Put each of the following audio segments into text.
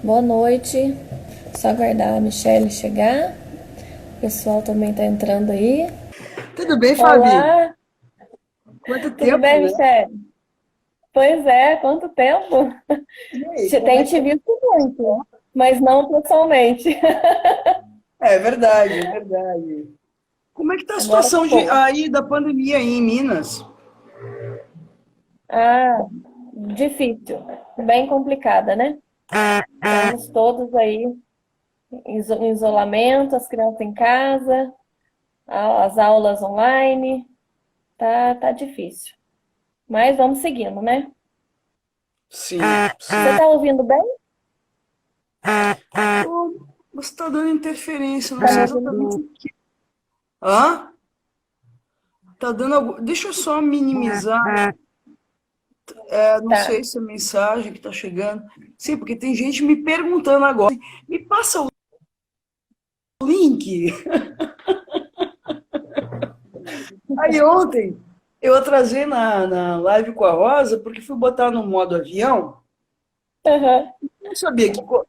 Boa noite. Só aguardar a Michelle chegar. O pessoal também tá entrando aí. Tudo bem, Fabi? Olá, Quanto tudo tempo, bem, né? Michelle? Pois é, quanto tempo? E aí, como Tem é que te tá? visto muito, mas não pessoalmente. É verdade, é verdade. Como é que tá a Agora situação ficou. aí da pandemia aí em Minas? Ah, difícil, bem complicada, né? Estamos todos aí em isolamento, as crianças em casa, as aulas online. Tá difícil. Mas vamos seguindo, né? Sim, Você sim. tá ouvindo bem? Você tá dando interferência, não Tá me sei ouvindo? exatamente o que. Hã? Tá dando algum. Deixa eu só minimizar. Não Tá. sei se é mensagem que tá chegando. Sim, porque tem gente me perguntando agora. Me passa o link. Aí ontem eu atrasei na live com a Rosa porque fui botar no modo avião. Aham. Não sabia que. O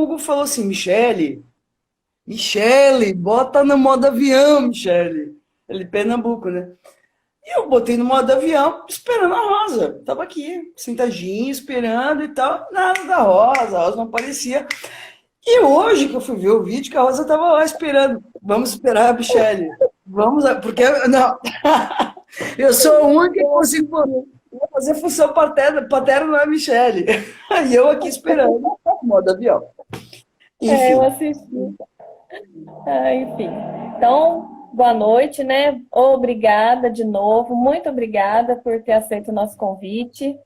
Hugo falou assim, Michele, bota no modo avião, Michele. Ele, Pernambuco, né? E eu botei no modo avião, esperando a Rosa. Tava aqui, sentadinho, esperando e tal. Nada da Rosa, a Rosa não aparecia. E hoje que eu fui ver o vídeo, que a Rosa tava lá esperando. Vamos esperar a Michele. Vamos, porque não, eu sou a única que Eu consigo assisti. fazer função paterna não é a Michele. E eu aqui esperando, modo avião. Eu Enfim. assisti. Enfim. Então, boa noite, né? Obrigada de novo. Muito obrigada por ter aceito o nosso convite.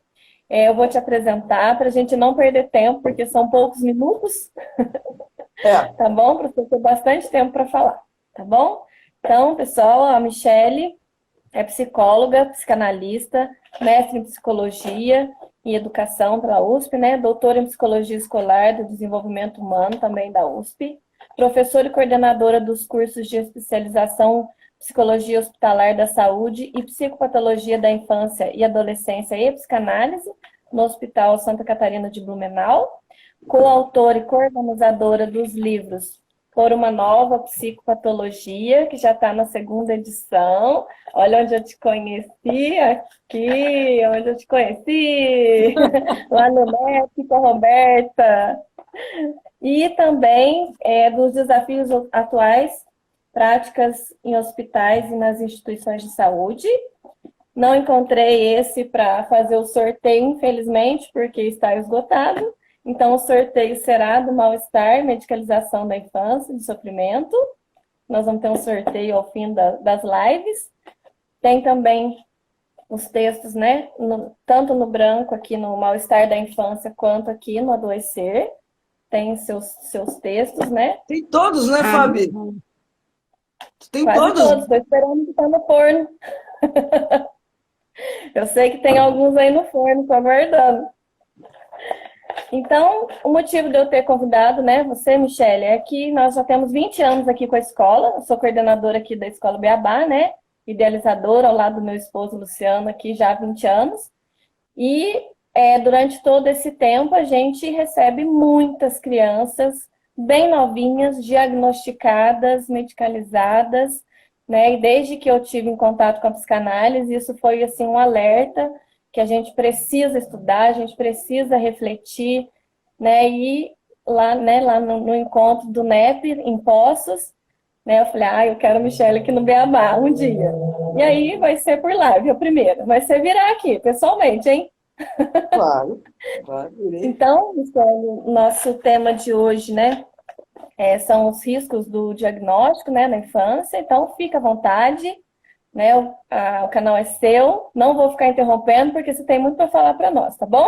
Eu vou te apresentar para a gente não perder tempo, porque são poucos minutos, É, tá bom? Para você ter bastante tempo para falar, tá bom? Então, pessoal, a Michele é psicóloga, psicanalista, mestre em psicologia e educação pela USP, né? Doutora em psicologia escolar do desenvolvimento humano também da USP, professora e coordenadora dos cursos de especialização psicologia hospitalar da saúde e psicopatologia da infância e adolescência e psicanálise no Hospital Santa Catarina de Blumenau, coautora e coordenadora dos livros Por uma Nova Psicopatologia, que já está na segunda edição. Olha onde eu te conheci, aqui, onde eu te conheci, lá no NEP com a Roberta. E também dos desafios atuais, práticas em hospitais e nas instituições de saúde. Não encontrei esse para fazer o sorteio, infelizmente, porque está esgotado. Então, o sorteio será do mal-estar, medicalização da infância, de sofrimento. Nós vamos ter um sorteio ao fim das lives. Tem também os textos, né? Tanto no branco, aqui no Mal-Estar da Infância, quanto aqui no Adoecer. Tem seus textos, né? tem todos, né, Fabi? Tem Quase todos. todos. Estou esperando que está no forno. Eu sei que tem alguns aí no forno, estou aguardando. Então, o motivo de eu ter convidado, né, você, Michele, é que nós já temos 20 anos aqui com a escola. Eu sou coordenadora aqui da Escola Beabá, né? Idealizadora ao lado do meu esposo Luciano, aqui já há 20 anos. E durante todo esse tempo a gente recebe muitas crianças bem novinhas, diagnosticadas, medicalizadas, né? E desde que eu tive em contato com a psicanálise, isso foi assim um alerta que a gente precisa estudar, a gente precisa refletir, né? E lá, né, lá no encontro do NEP em Poços, né? Eu falei, eu quero Michelle aqui no Beabá um dia. E aí vai ser por live, a primeira. Vai ser virar aqui, pessoalmente, hein? Claro, claro, irei. Então, Michele, nosso tema de hoje, né, são os riscos do diagnóstico, né, na infância. Então, fica à vontade, né, o canal é seu. Não vou ficar interrompendo, porque você tem muito para falar para nós, tá bom?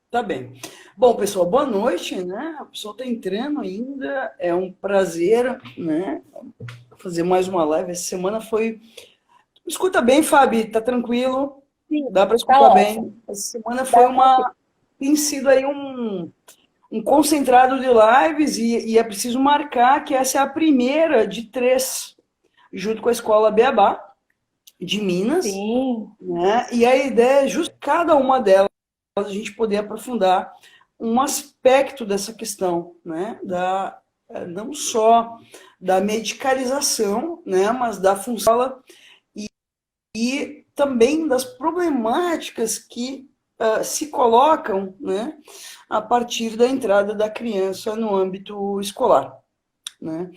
Tá bem. Bom, pessoal, boa noite, né? O pessoal tá entrando ainda. É um prazer, né? Fazer mais uma live. Essa semana foi. Escuta bem, Fabi, tá tranquilo? Sim, Dá para tá escutar bem? ótimo. Essa semana foi Dá para uma. Tem sido aí um concentrado de lives e é preciso marcar que essa é a primeira de três, junto com a Escola Beabá, de Minas, Sim, né? E a ideia é justo cada uma delas a gente poder aprofundar. um aspecto dessa questão, né, não só da medicalização, né, mas da função e também das problemáticas que se colocam, né, a partir da entrada da criança no âmbito escolar, né?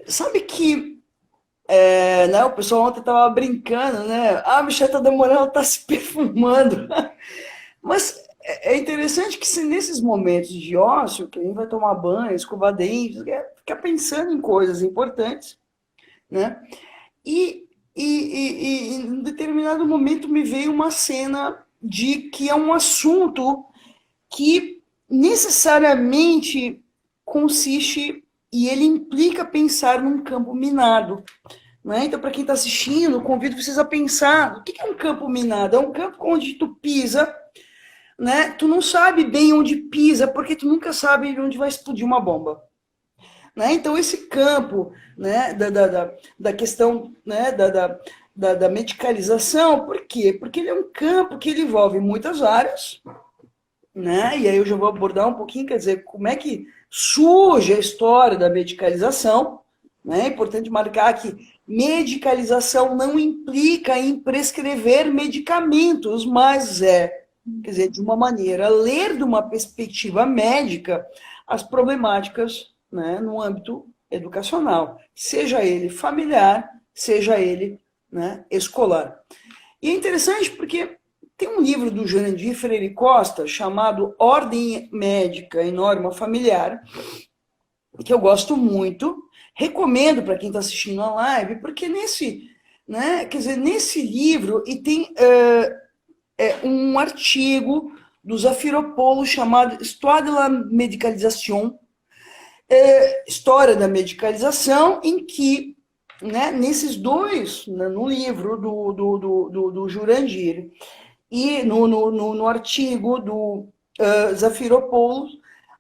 Sabe que né, o pessoal ontem estava brincando, né? Ah, a Michelle está demorando, ela está se perfumando. Mas é interessante que se nesses momentos de ócio, que a gente vai tomar banho, escovar dentes, ficar pensando em coisas importantes, né? E em determinado momento me veio uma cena de que é um assunto que necessariamente consiste e ele implica pensar num campo minado. Né? Então, para quem está assistindo, convido vocês a pensar: o que é um campo minado? É um campo onde tu pisa, né? Tu não sabe bem onde pisa, porque tu nunca sabe onde vai explodir uma bomba. Né? Então, esse campo, né, da questão, né, da medicalização, por quê? Porque ele é um campo que ele envolve muitas áreas, né? E aí eu já vou abordar um pouquinho, quer dizer, como é que surge a história da medicalização. Né? É importante marcar que medicalização não implica em prescrever medicamentos, mas quer dizer, de uma maneira, ler de uma perspectiva médica as problemáticas, né, no âmbito educacional, seja ele familiar, seja ele, né, escolar. E é interessante porque tem um livro do Jurandir Freire Costa chamado Ordem Médica e Norma Familiar, que eu gosto muito, recomendo para quem está assistindo a live, porque né, quer dizer, nesse livro e tem um artigo do Zafiropoulos chamado Histoire de la Médicalisation, História da Medicalização, em que, né, nesses dois, né, no livro do Jurandir e no artigo do Zafiropoulos,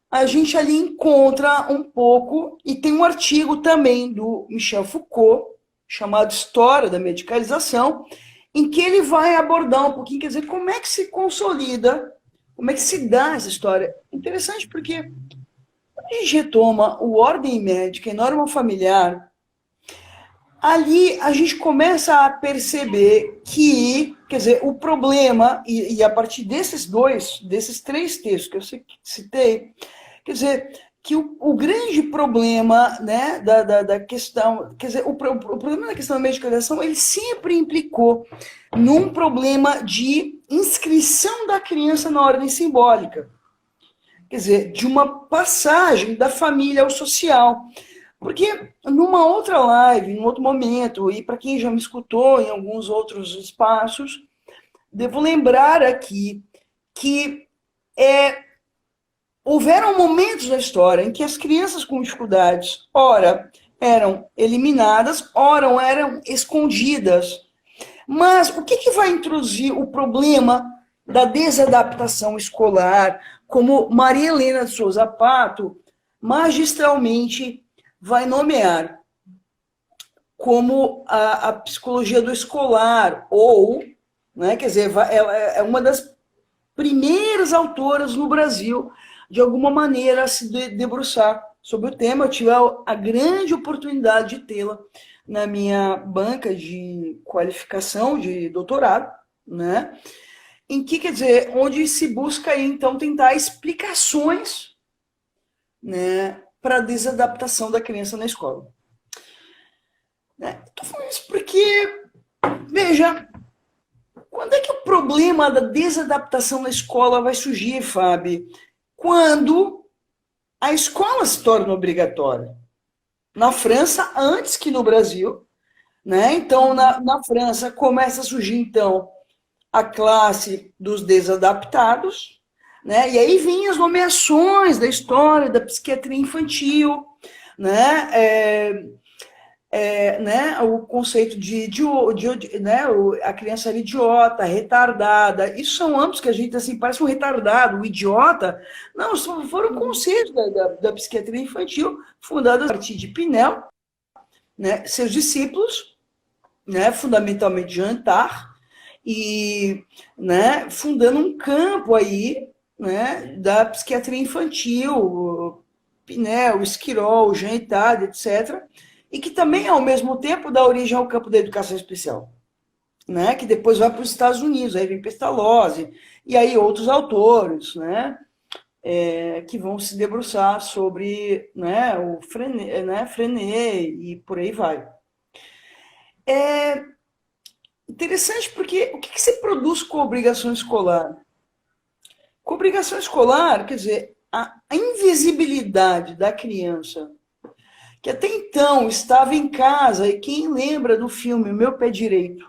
a gente ali encontra um pouco, e tem um artigo também do Michel Foucault, chamado História da Medicalização, em que ele vai abordar um pouquinho, quer dizer, como é que se consolida, como é que se dá essa história. Interessante porque quando a gente retoma o Ordem Médica e Norma Familiar, ali a gente começa a perceber que, quer dizer, o problema, e a partir desses três textos que eu citei, quer dizer, que o grande problema, né, da questão, quer dizer, o problema da questão da medicalização, ele sempre implicou num problema de inscrição da criança na ordem simbólica. Quer dizer, de uma passagem da família ao social. Porque numa outra live, num outro momento, e para quem já me escutou em alguns outros espaços, devo lembrar aqui que houveram momentos da história em que as crianças com dificuldades, ora, eram eliminadas, ora, eram escondidas. Mas o que vai introduzir o problema da desadaptação escolar, como Maria Helena de Souza Pato magistralmente vai nomear como a psicologia do escolar, ou, né, quer dizer, é uma das primeiras autoras no Brasil, de alguma maneira, a se debruçar sobre o tema. Eu tive a grande oportunidade de tê-la na minha banca de qualificação de doutorado, né? Em que, quer dizer, onde se busca aí, então, tentar explicações, né, para a desadaptação da criança na escola. Estou falando isso porque, veja, quando é que o problema da desadaptação na escola vai surgir, Fábio? Quando a escola se torna obrigatória. Na França, antes que no Brasil, né? Então, na França, começa a surgir, então, a classe dos desadaptados, né? E aí vêm as nomeações da história da psiquiatria infantil, né? Né, o conceito né, a criança era idiota, retardada. Isso são ambos que a gente, assim, parece um retardado, um idiota. Não, foram conceitos da psiquiatria infantil, fundados a partir de Pinel, né, seus discípulos, né, fundamentalmente Jean Tar, e, né, fundando um campo aí, né, da psiquiatria infantil, Pinel, Esquirol, Jean Itard, etc., e que também, ao mesmo tempo, dá origem ao campo da educação especial, né, que depois vai para os Estados Unidos, aí vem Pestalozzi, e aí outros autores, né, que vão se debruçar sobre, né, o Frenet, né, Frenet e por aí vai. É interessante porque o que se produz com a obrigação escolar? Com a obrigação escolar, quer dizer, a invisibilidade da criança, que até então estava em casa, e quem lembra do filme Meu Pé Direito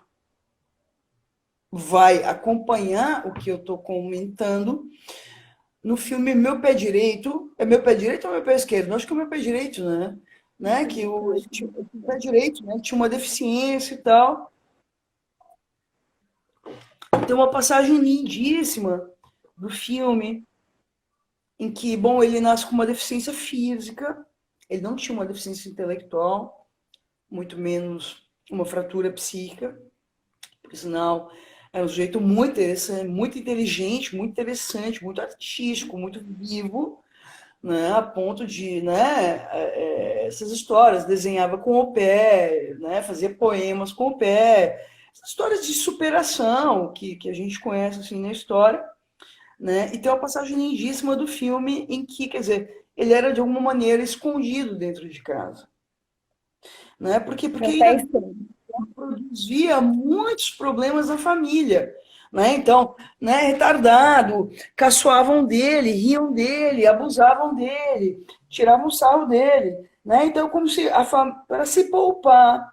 vai acompanhar o que eu estou comentando. No filme Meu Pé Direito, é Meu Pé Direito ou Meu Pé Esquerdo? Acho que é o Meu Pé Direito, né? Que ele tinha o pé direito, né? Tinha uma deficiência e tal. Tem uma passagem lindíssima do filme em que, bom, ele nasce com uma deficiência física, ele não tinha uma deficiência intelectual, muito menos uma fratura psíquica, por sinal, é um sujeito muito interessante, muito inteligente, muito interessante, muito artístico, muito vivo, né, a ponto de, né, essas histórias, desenhava com o pé, né, fazia poemas com o pé, essas histórias de superação que a gente conhece assim na história, né, e tem uma passagem lindíssima do filme em que, quer dizer, ele era de alguma maneira escondido dentro de casa, né, porque Até ele isso. produzia muitos problemas na família. Né? Então, né, retardado, caçoavam dele, riam dele, abusavam dele, tiravam sarro dele. Né? Então, como se para se poupar,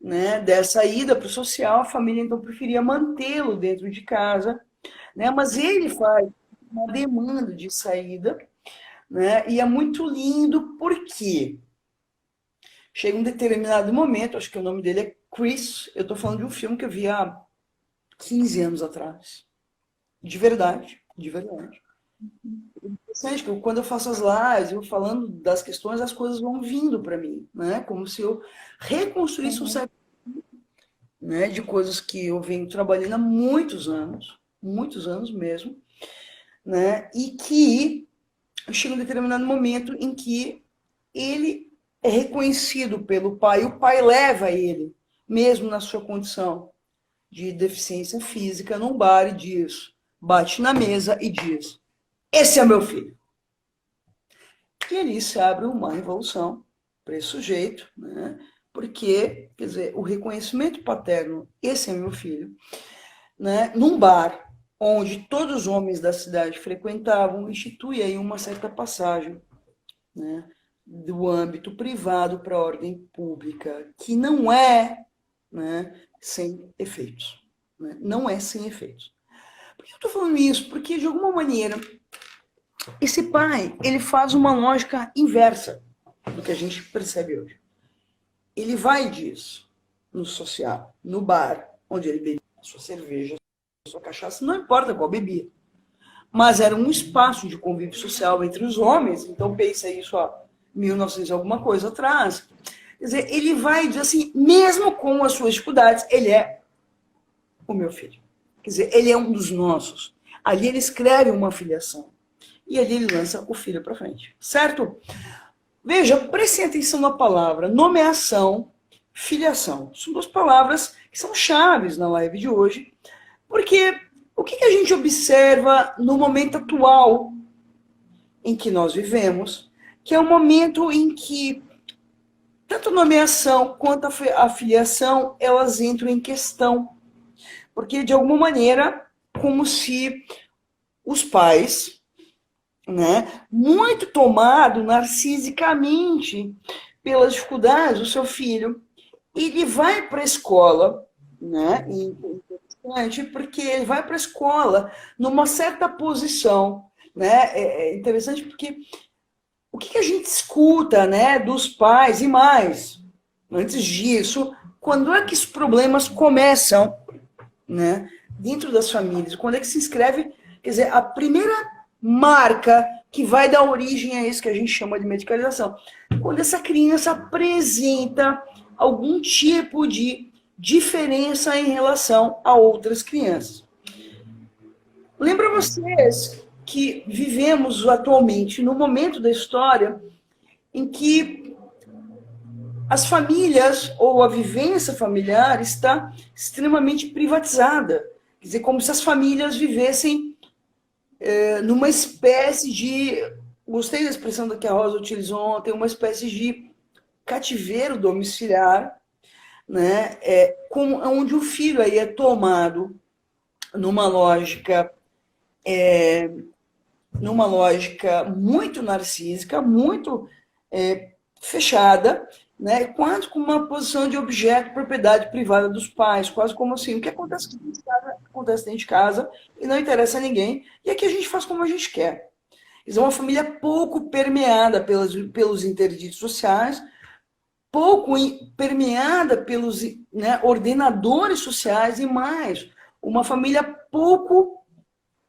né, dessa ida para o social, a família então preferia mantê-lo dentro de casa. Né? Mas ele faz uma demanda de saída, né? E é muito lindo porque chega um determinado momento, acho que o nome dele é Chris, eu estou falando de um filme que eu vi há 15 anos atrás. De verdade, de verdade. É interessante que quando eu faço as lives, eu falando das questões, as coisas vão vindo para mim, né? Como se eu reconstruísse um Uhum. certo, né, de coisas que eu venho trabalhando há muitos anos mesmo, né? E que chega um determinado momento em que ele é reconhecido pelo pai, o pai leva ele, mesmo na sua condição de deficiência física, num bar e diz, bate na mesa e diz, esse é meu filho. E ali se abre uma revolução para esse sujeito, né? Porque, quer dizer, o reconhecimento paterno, esse é meu filho, né? Num bar onde todos os homens da cidade frequentavam, institui aí uma certa passagem, né, do âmbito privado para a ordem pública, que não é, né, sem efeitos. Né? Não é sem efeitos. Por que eu estou falando isso? Porque, de alguma maneira, esse pai ele faz uma lógica inversa do que a gente percebe hoje. Ele vai disso no social, no bar, onde ele bebia sua cerveja, sua cachaça, não importa qual bebia. Mas era um espaço de convívio social entre os homens, então pensa isso há 1900 alguma coisa atrás. Quer dizer, ele vai dizer assim, mesmo com as suas dificuldades, ele é o meu filho. Quer dizer, ele é um dos nossos. Ali ele escreve uma filiação. E ali ele lança o filho para frente. Certo? Veja, prestem atenção na palavra nomeação, filiação. São duas palavras que são chaves na live de hoje, porque o que a gente observa no momento atual em que nós vivemos, que é um momento em que tanto a nomeação quanto a filiação, elas entram em questão. Porque, de alguma maneira, como se os pais, né, muito tomado narcisicamente pelas dificuldades do seu filho, ele vai para a escola, né, interessante, porque ele vai para a escola numa certa posição, né, é interessante porque o que a gente escuta, né, dos pais e mais, antes disso, quando é que os problemas começam, né, dentro das famílias? Quando é que se inscreve, quer dizer, a primeira marca que vai dar origem a isso que a gente chama de medicalização? Quando essa criança apresenta algum tipo de diferença em relação a outras crianças. Lembra vocês que vivemos atualmente no momento da história em que as famílias ou a vivência familiar está extremamente privatizada. Quer dizer, como se as famílias vivessem numa espécie de... Gostei da expressão que a Rosa utilizou ontem, uma espécie de cativeiro domiciliar, né? Onde o filho aí é tomado numa lógica muito narcísica, muito fechada, né? Quase como uma posição de objeto, propriedade privada dos pais, quase como assim, o que acontece dentro de casa, acontece dentro de casa e não interessa a ninguém, e aqui a gente faz como a gente quer. É uma família pouco permeada pelos interditos sociais, pouco permeada pelos, né, ordenadores sociais e mais, uma família pouco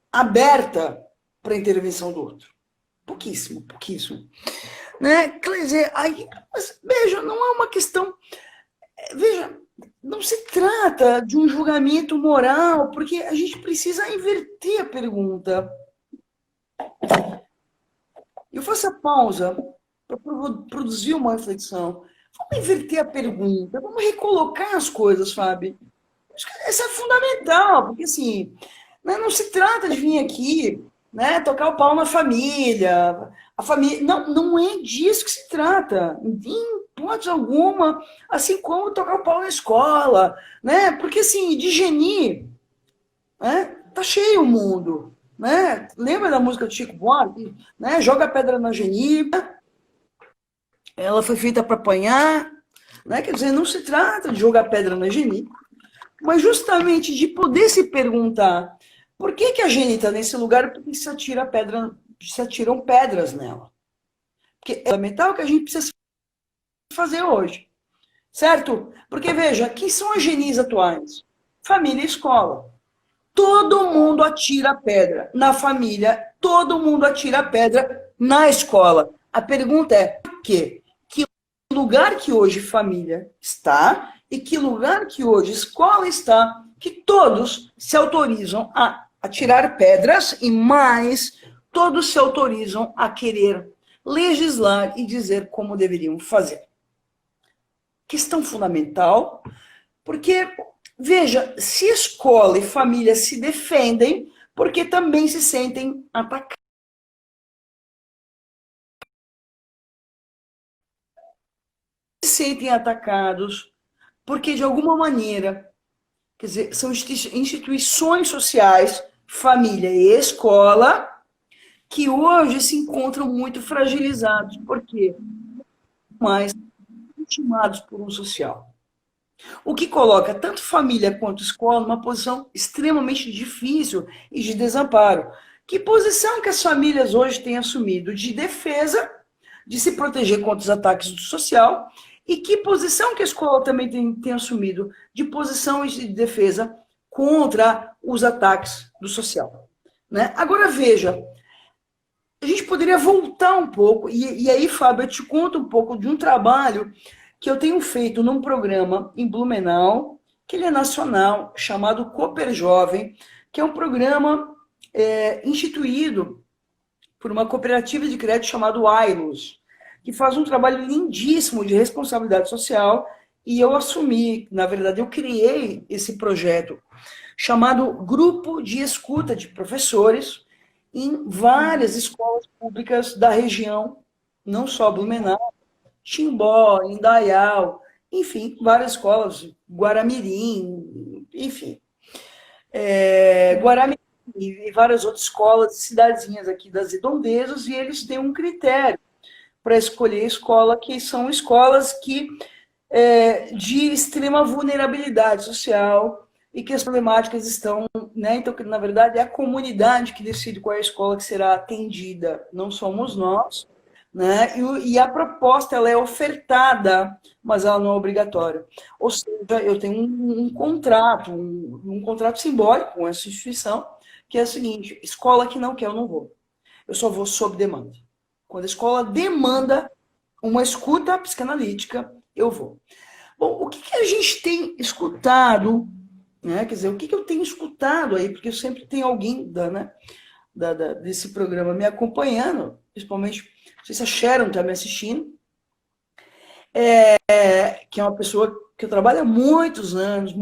aberta para a intervenção do outro. Pouquíssimo, pouquíssimo. Né? Quer dizer, aí, mas, veja, não é uma questão... Veja, não se trata de um julgamento moral, porque a gente precisa inverter a pergunta. Eu faço a pausa para produzir uma reflexão. Vamos inverter a pergunta, vamos recolocar as coisas, Fábio. Acho que isso é fundamental, porque assim, né, não se trata de vir aqui, né, tocar o pau na família. A família não é disso que se trata, em hipótese alguma, assim como tocar o pau na escola, né? Porque assim, de geni, né, tá cheio o mundo. Né? Lembra da música do Chico Buarque? Né? Joga pedra na geni, ela foi feita para apanhar, né? Quer dizer, não se trata de jogar pedra na geni, mas justamente de poder se perguntar por que a geni está nesse lugar, por que se atiram pedras nela. Porque é fundamental que a gente precisa fazer hoje, certo? Porque veja, quem são as genis atuais? Família e escola. Todo mundo atira pedra na família, todo mundo atira pedra na escola. A pergunta é por quê? Que lugar que hoje família está e que lugar que hoje escola está, que todos se autorizam a atirar pedras e mais, todos se autorizam a querer legislar e dizer como deveriam fazer. Questão fundamental, porque, veja, se escola e família se defendem, porque também se sentem atacados. Se sentem atacados, porque de alguma maneira, quer dizer, são instituições sociais, família e escola, que hoje se encontram muito fragilizados. Por quê? Mais intimados por um social. O que coloca tanto família quanto escola numa posição extremamente difícil e de desamparo. Que posição que as famílias hoje têm assumido? De defesa, de se proteger contra os ataques do social, e que posição que a escola também tem assumido? De posição de defesa contra os ataques do social. Né? Agora veja, a gente poderia voltar um pouco, e aí, Fábio, eu te conto um pouco de um trabalho que eu tenho feito num programa em Blumenau, que ele é nacional, chamado Cooper Jovem, que é um programa instituído por uma cooperativa de crédito chamada Ailos, que faz um trabalho lindíssimo de responsabilidade social, e eu assumi, na verdade, eu criei esse projeto chamado Grupo de Escuta de Professores em várias escolas públicas da região, não só Blumenau, Timbó, Indaial, enfim, várias escolas, Guaramirim, enfim. Guaramirim e várias outras escolas, cidadezinhas aqui das redondezas, e eles têm um critério para escolher escola, que são escolas de extrema vulnerabilidade social e que as problemáticas estão, né? Então, na verdade, é a comunidade que decide qual é a escola que será atendida, não somos nós. Né? E a proposta ela é ofertada, mas ela não é obrigatória. Ou seja, eu tenho um contrato, um contrato simbólico com essa instituição, que é o seguinte: escola que não quer, eu não vou. Eu só vou sob demanda. Quando a escola demanda uma escuta psicanalítica, eu vou. Bom, o que a gente tem escutado, né? Quer dizer, o que eu tenho escutado aí, porque sempre tem alguém desse programa me acompanhando, principalmente, não sei se a Sharon está me assistindo, que é uma pessoa que eu trabalho há muitos anos,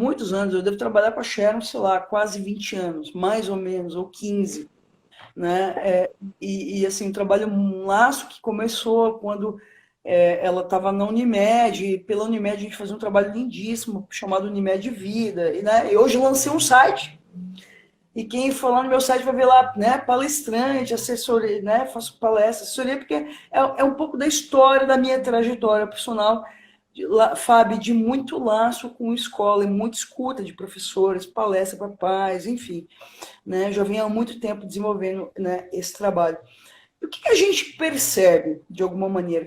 eu devo trabalhar com a Sharon, sei lá, quase 20 anos, mais ou menos, ou 15, né? Assim, trabalho um laço que começou quando ela estava na Unimed, e pela Unimed a gente fazia um trabalho lindíssimo, chamado Unimed Vida, né? E hoje eu lancei um site, e quem for lá no meu site vai ver lá, né, palestrante, assessoria, né, faço palestra, assessoria, porque é um pouco da história da minha trajetória profissional, Fábio, de muito laço com escola e muita escuta de professores, palestra para pais, enfim, né, já venho há muito tempo desenvolvendo, né, esse trabalho. E o que a gente percebe, de alguma maneira,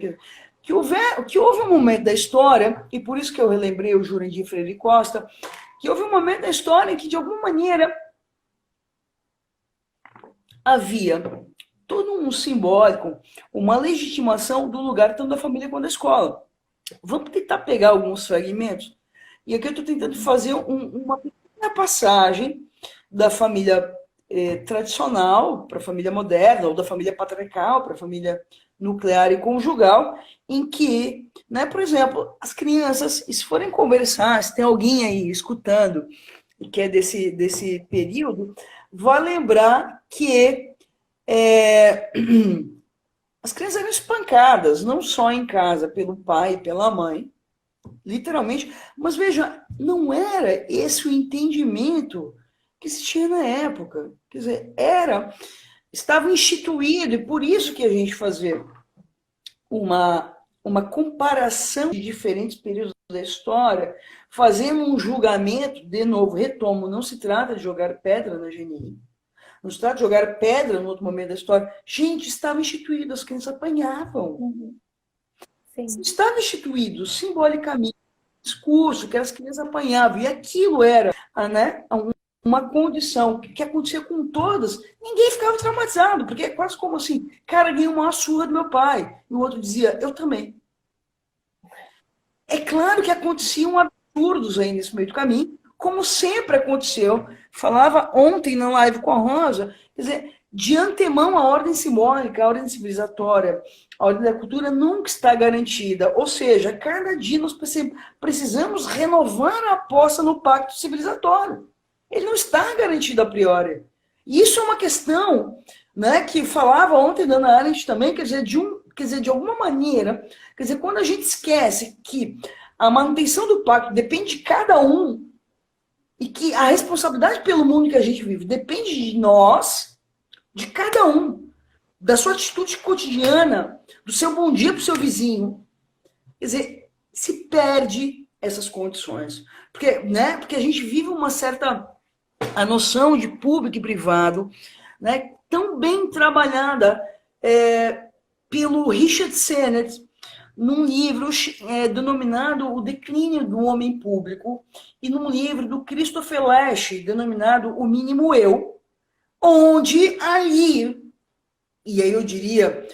que houve um momento da história, e por isso que eu relembrei o Jurandir Freire Costa, que houve um momento da história em que, de alguma maneira, havia todo um simbólico, uma legitimação do lugar tanto da família quanto da escola. Vamos tentar pegar alguns fragmentos. E aqui eu estou tentando fazer uma pequena passagem da família tradicional para a família moderna, ou da família patriarcal para a família nuclear e conjugal, em que, né, por exemplo, as crianças, se forem conversar, se tem alguém aí escutando que é desse período, vai lembrar que as crianças eram espancadas, não só em casa, pelo pai e pela mãe, literalmente, mas veja, não era esse o entendimento que se tinha na época. Quer dizer, estava instituído, e por isso que a gente fazia uma comparação de diferentes períodos da história, fazendo um julgamento, de novo, retomo, não se trata de jogar pedra na GNI, não se trata de jogar pedra no outro momento da história. Gente, estava instituído, as crianças apanhavam. Uhum. Sim. Estava instituído simbolicamente o discurso que as crianças apanhavam, e aquilo era, né, uma condição que acontecia com todas. Ninguém ficava traumatizado, porque é quase como assim, cara, ganhei uma surra do meu pai, e o outro dizia, eu também. É claro que aconteciam absurdos aí nesse meio do caminho, como sempre aconteceu. Falava ontem na live com a Rosa, quer dizer, de antemão a ordem simbólica, a ordem civilizatória, a ordem da cultura nunca está garantida. Ou seja, cada dia nós precisamos renovar a aposta no pacto civilizatório. Ele não está garantido a priori. E isso é uma questão, né, que falava ontem Dana Arendt também, quer dizer, de alguma maneira, quer dizer, quando a gente esquece que a manutenção do pacto depende de cada um, e que a responsabilidade pelo mundo que a gente vive depende de nós, de cada um, da sua atitude cotidiana, do seu bom dia para o seu vizinho. Quer dizer, se perde essas condições. Porque a gente vive uma certa a noção de público e privado, né, tão bem trabalhada pelo Richard Sennett, num livro denominado O Declínio do Homem Público, e num livro do Christopher Lasch, denominado O Mínimo Eu, onde ali, e aí eu diria,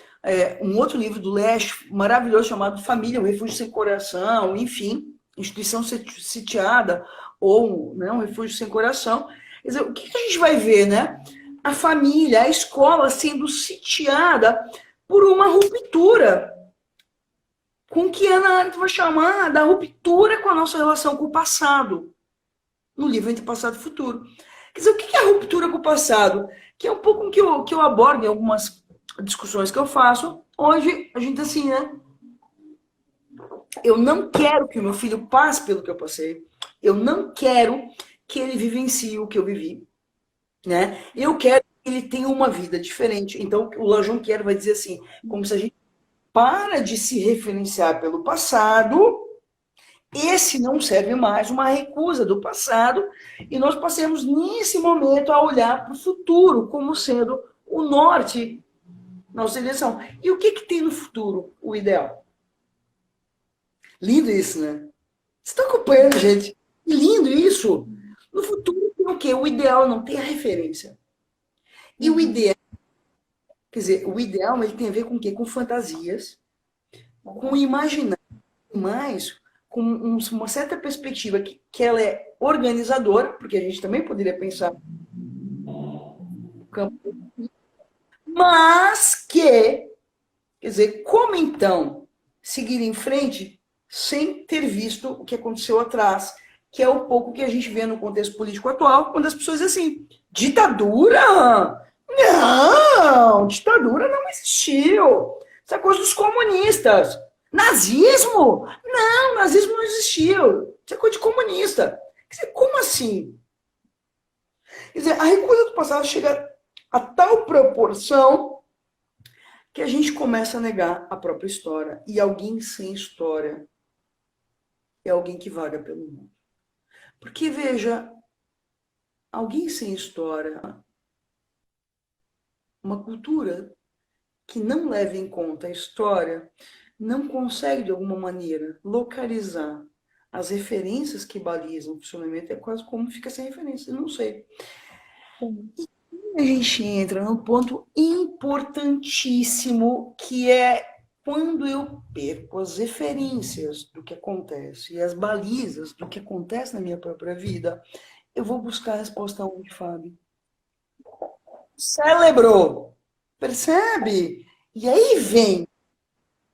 um outro livro do Lasch, maravilhoso, chamado Família, um Refúgio Sem Coração, enfim, instituição sitiada, ou, né, um refúgio sem coração. Quer dizer, o que a gente vai ver, né? A família, a escola sendo sitiada por uma ruptura, com o que a Ana Arendt vai chamar da ruptura com a nossa relação com o passado, no livro Entre Passado e Futuro. Quer dizer, o que é a ruptura com o passado? Que é um pouco o que eu abordo em algumas discussões que eu faço. Hoje, a gente assim, né? Eu não quero que o meu filho passe pelo que eu passei. Eu não quero que ele vivencie o que eu vivi, né? Eu quero que ele tenha uma vida diferente. Então, o La Jonquière vai dizer assim, como se a gente para de se referenciar pelo passado, esse não serve mais, uma recusa do passado, e nós passemos nesse momento a olhar para o futuro como sendo o norte na nossa direção. E o que tem no futuro? O ideal. Lindo isso, né? Você está acompanhando, gente? Lindo isso. No futuro tem o quê? O ideal não tem a referência. E o ideal, quer dizer, o ideal ele tem a ver com o quê? Com fantasias, com imaginar mais, com uma certa perspectiva que ela é organizadora, porque a gente também poderia pensar no campo Mas que, quer dizer, como então seguir em frente sem ter visto o que aconteceu atrás, que é um pouco que a gente vê no contexto político atual, quando as pessoas dizem assim, ditadura? Não, ditadura não existiu. Isso é coisa dos comunistas. Nazismo? Não, nazismo não existiu. Isso é coisa de comunista. Quer dizer, como assim? Quer dizer, a recusa do passado chega a tal proporção que a gente começa a negar a própria história. E alguém sem história é alguém que vaga pelo mundo. Porque, veja, alguém sem história, uma cultura que não leva em conta a história, não consegue, de alguma maneira, localizar as referências que balizam o funcionamento. É quase como fica sem referência, eu não sei. A gente entra num ponto importantíssimo, que é quando eu perco as referências do que acontece e as balizas do que acontece na minha própria vida, eu vou buscar a resposta onde, Fábio? Cérebro, percebe? E aí vem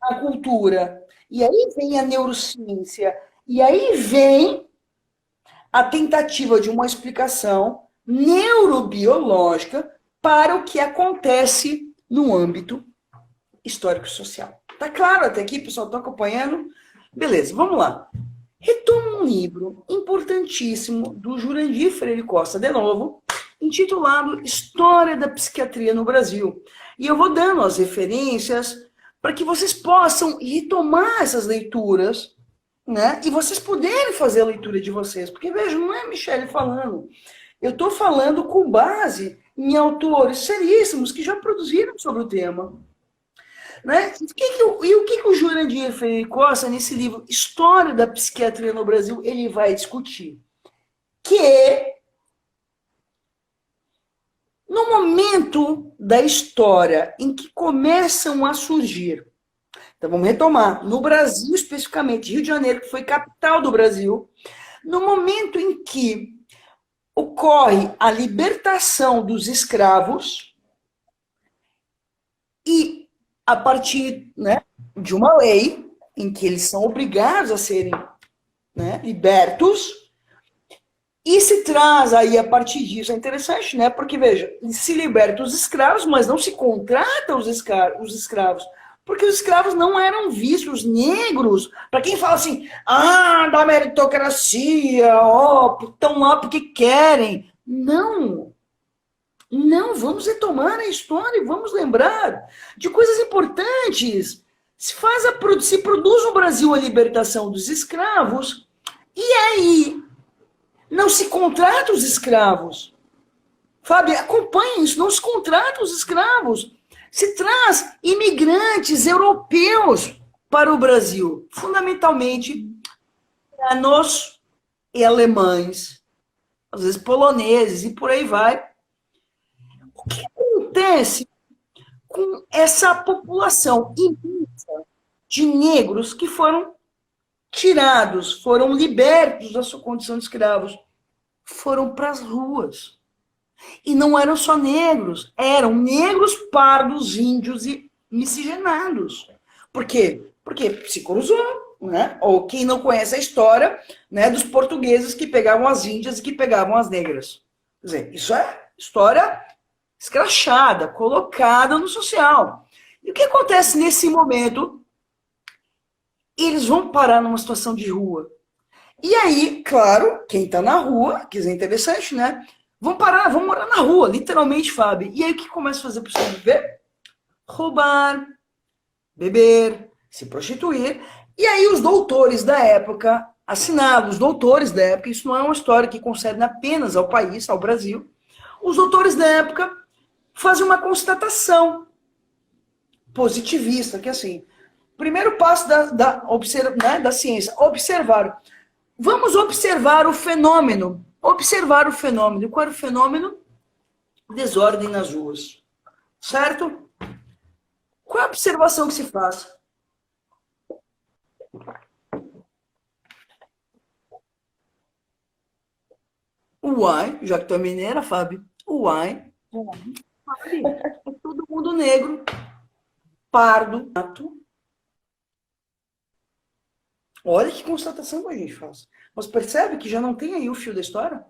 a cultura, e aí vem a neurociência, e aí vem a tentativa de uma explicação neurobiológica para o que acontece no âmbito histórico-social. Tá claro até aqui, pessoal? Estão acompanhando? Beleza, vamos lá. Retomo um livro importantíssimo do Jurandir Freire Costa, de novo, intitulado História da Psiquiatria no Brasil. E eu vou dando as referências para que vocês possam retomar essas leituras, né? E vocês poderem fazer a leitura de vocês. Porque, veja, não é a Michele falando. Eu estou falando com base em autores seríssimos que já produziram sobre o tema. Né? E o que o Jurandir Freire Costa, nesse livro História da Psiquiatria no Brasil, ele vai discutir? Que no momento da história em que começam a surgir, então vamos retomar, no Brasil especificamente, Rio de Janeiro, que foi capital do Brasil, no momento em que ocorre a libertação dos escravos e a partir, né, de uma lei em que eles são obrigados a serem, né, libertos, e se traz aí a partir disso, é interessante, né, porque veja, se liberta os escravos, mas não se contrata os escravos, porque os escravos não eram vistos negros. Para quem fala assim, da meritocracia, estão lá porque querem. Não, não, vamos retomar a história e vamos lembrar de coisas importantes. Se produz no Brasil a libertação dos escravos, e aí não se contrata os escravos. Fábio, acompanhe isso, não se contrata os escravos. Se traz imigrantes europeus para o Brasil, fundamentalmente italianos e alemães, às vezes poloneses, e por aí vai. O que acontece com essa população imensa de negros que foram tirados, foram libertos da sua condição de escravos, foram para as ruas. E não eram só negros, eram negros, pardos, índios e miscigenados. Por quê? Porque se cruzou, né? Ou quem não conhece a história, né, dos portugueses que pegavam as índias e que pegavam as negras. Quer dizer, isso é história escrachada, colocada no social. E o que acontece nesse momento? Eles vão parar numa situação de rua. E aí, claro, quem está na rua, que é interessante, né? Vão parar, vão morar na rua, literalmente, Fábio. E aí o que começa a fazer para você viver? Roubar, beber, se prostituir. E aí os doutores da época, assinados, doutores da época, isso não é uma história que concerne apenas ao país, ao Brasil. Os doutores da época fazem uma constatação positivista, que é assim, primeiro passo da ciência, observar. Vamos observar o fenômeno. Observar o fenômeno. Qual era o fenômeno? Desordem nas ruas. Certo? Qual é a observação que se faz? Uai, já que tu é mineira, Fábio. Uai. sabe? É todo mundo negro, pardo. Olha que constatação que a gente faz. Mas percebe que já não tem aí o fio da história?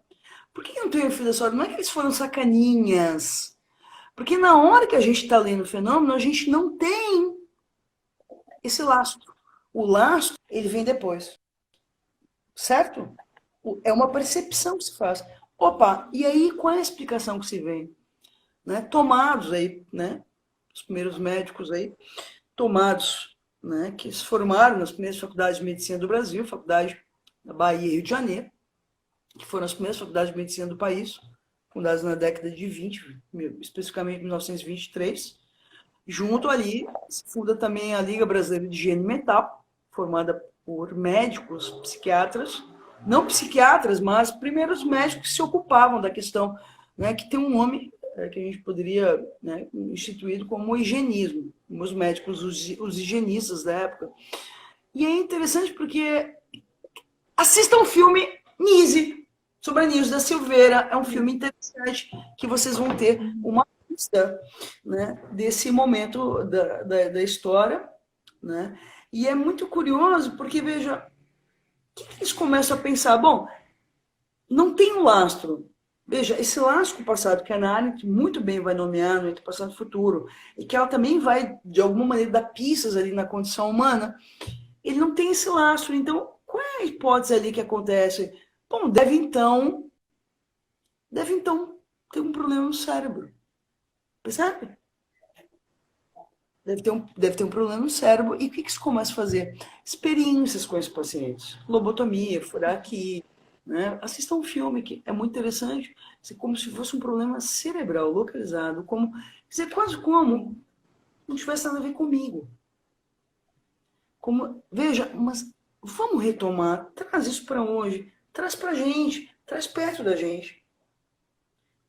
Por que não tem o fio da história? Não é que eles foram sacaninhas. Porque na hora que a gente está lendo o fenômeno, a gente não tem esse lastro. O lastro, ele vem depois. Certo? É uma percepção que se faz. Opa, e aí qual é a explicação que se vem? Né? Tomados aí, né? Os primeiros médicos aí, tomados, né? Que se formaram nas primeiras faculdades de medicina do Brasil, faculdade da Bahia e Rio de Janeiro, que foram as primeiras faculdades de medicina do país, fundadas na década de 20, especificamente em 1923. Junto ali, se funda também a Liga Brasileira de Higiene Mental, formada por médicos, psiquiatras, não psiquiatras, mas primeiros médicos que se ocupavam da questão, né, que tem um nome que a gente poderia, né, instituído como higienismo, os médicos, os higienistas da época. E é interessante porque assistam o filme Nise, sobre a Nilce da Silveira. É um filme interessante que vocês vão ter uma pista, né, desse momento da história. Né? E é muito curioso porque, veja, o que eles começam a pensar? Bom, não tem um lastro. Veja, esse lastro com o passado, que a Ana Arendt muito bem vai nomear no Entre Passado e Futuro, e que ela também vai, de alguma maneira, dar pistas ali na condição humana, ele não tem esse lastro. Então, qual é a hipótese ali que acontece? Bom, deve então ter um problema no cérebro. Percebe? Deve ter um problema no cérebro. E o que se começa a fazer? Experiências com esses pacientes. Lobotomia, furar aqui. Né? Assista um filme que é muito interessante. Como se fosse um problema cerebral localizado. Como, quer dizer, quase como não tivesse nada a ver comigo. Como, veja, mas vamos retomar. Traz isso para hoje. Traz para a gente. Traz perto da gente.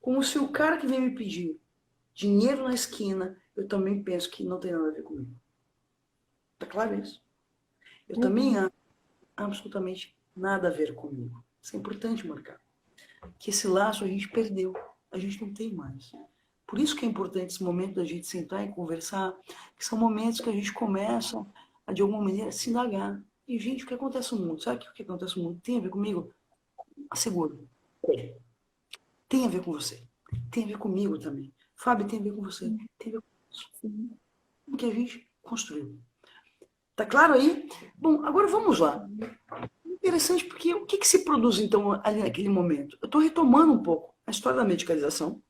Como se o cara que vem me pedir dinheiro na esquina, eu também penso que não tem nada a ver comigo. Tá claro isso? Eu também acho absolutamente nada a ver comigo. Isso é importante marcar. Que esse laço a gente perdeu. A gente não tem mais. Por isso que é importante esse momento da gente sentar e conversar, que são momentos que a gente começa a, de alguma maneira, se indagar. E, gente, o que acontece no mundo? Sabe o que acontece no mundo? Tem a ver comigo? Asseguro. Tem a ver com você. Tem a ver comigo também. Fábio, tem a ver com você. Tem a ver com isso. O que a gente construiu. Tá claro aí? Bom, agora vamos lá. Interessante porque o que se produz, então, ali naquele momento? Eu estou retomando um pouco a história da medicalização,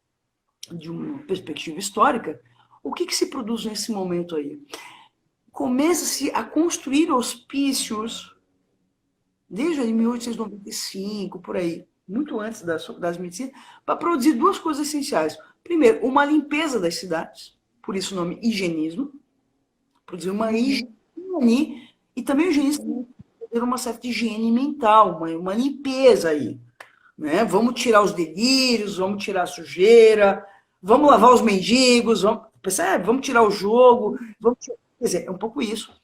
de uma perspectiva histórica. O que se produz nesse momento aí? Começa-se a construir hospícios, desde 1895, por aí, muito antes das faculdades de medicina, para produzir duas coisas essenciais. Primeiro, uma limpeza das cidades, por isso o nome higienismo, produzir uma higiene, e também o higienista ter uma certa higiene mental, uma limpeza aí. Né? Vamos tirar os delírios, vamos tirar a sujeira, vamos lavar os mendigos, percebe? Vamos tirar o jogo, quer dizer, é um pouco isso.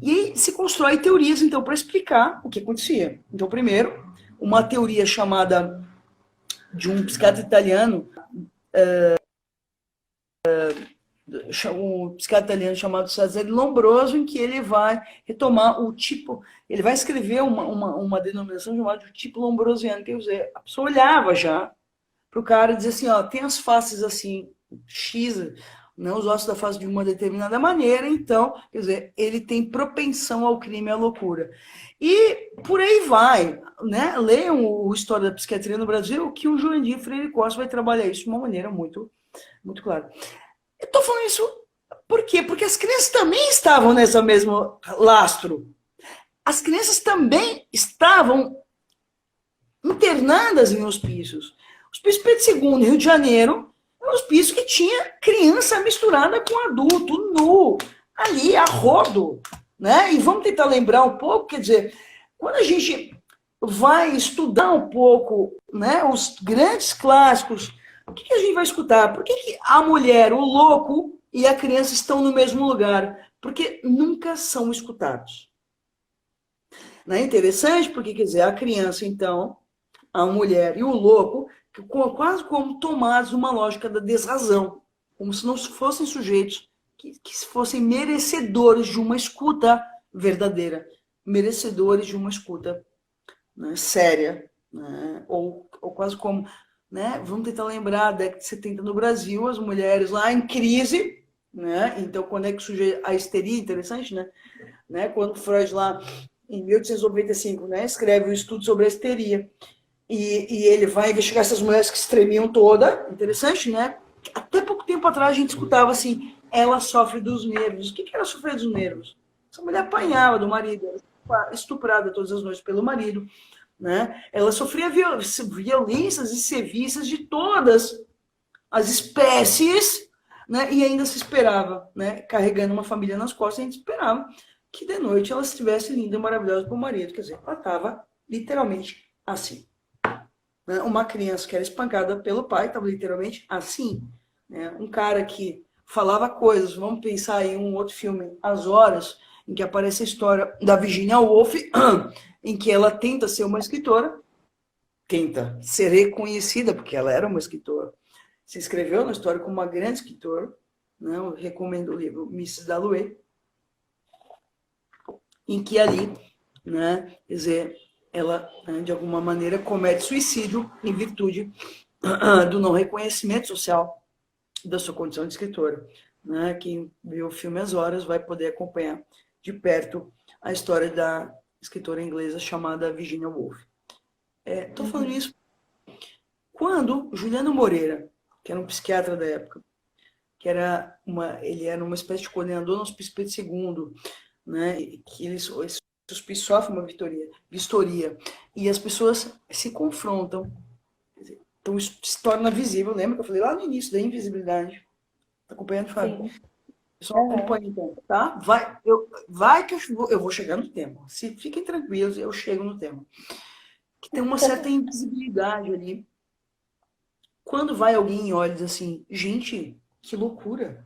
E se constrói teorias, então, para explicar o que acontecia. Então, primeiro, uma teoria chamada de um psiquiatra italiano, um psiquiatra italiano chamado Cesare Lombroso, em que ele vai retomar o tipo, ele vai escrever uma denominação chamada de tipo lombrosiano, quer dizer, a pessoa olhava já para o cara e dizia assim, ó, tem as faces assim, X, né, os ossos da face de uma determinada maneira, então, quer dizer, ele tem propensão ao crime e à loucura. E por aí vai, né? Leiam o História da Psiquiatria no Brasil, que o Jurandir Freire Costa vai trabalhar isso de uma maneira muito, muito clara. Eu estou falando isso por quê? Porque as crianças também estavam nesse mesmo lastro. As crianças também estavam internadas em hospícios. O Hospício Pedro II, Rio de Janeiro, é um hospício que tinha criança misturada com adulto, nu, ali, a rodo. Né? E vamos tentar lembrar um pouco, quer dizer, quando a gente vai estudar um pouco, né, os grandes clássicos, o que a gente vai escutar? Por que a mulher, o louco e a criança estão no mesmo lugar? Porque nunca são escutados. Não é interessante? Porque, quer dizer, a criança, então, a mulher e o louco, quase como tomados numa lógica da desrazão, como se não fossem sujeitos que fossem merecedores de uma escuta verdadeira, merecedores de uma escuta, né, séria, né, ou quase como, né, vamos tentar lembrar, a década de 70 no Brasil, as mulheres lá em crise, né, então quando é que surge a histeria, interessante, né, quando Freud lá, em 1895, né, escreve um estudo sobre a histeria, e ele vai investigar essas mulheres que se tremiam toda, interessante, né, até pouco tempo atrás a gente escutava assim, ela sofre dos nervos. O que era sofrer dos nervos? Essa mulher apanhava do marido, era estuprada todas as noites pelo marido, né? Ela sofria violências e serviços de todas as espécies, né? E ainda se esperava, né? Carregando uma família nas costas, a gente esperava que de noite ela estivesse linda e maravilhosa para o marido. Quer dizer, ela estava literalmente assim. Uma criança que era espancada pelo pai estava literalmente assim. Né? Um cara que falava coisas, vamos pensar em um outro filme, As Horas, em que aparece a história da Virginia Woolf, em que ela tenta ser uma escritora, tenta ser reconhecida, porque ela era uma escritora. Se inscreveu na história como uma grande escritora, né? Eu recomendo o livro Mrs. Dalloway, em que ali, né, quer dizer, ela, de alguma maneira, comete suicídio em virtude do não reconhecimento social da sua condição de escritora. Né? Quem viu o filme As Horas vai poder acompanhar de perto a história da escritora inglesa chamada Virginia Woolf. Estou falando isso quando Juliano Moreira, que era um psiquiatra da época, ele era uma espécie de coordenador no Hospício Pedro II, né, que esse hospício sofre uma vistoria, e as pessoas se confrontam, então isso se torna visível. Lembra que eu falei lá no início da invisibilidade? Tá acompanhando, Fábio? Pessoal, acompanha então, tá? Vai que eu vou chegar no tema. Fiquem tranquilos, eu chego no tema. Que tem uma certa invisibilidade ali. Quando vai alguém e olha e diz assim, gente, que loucura.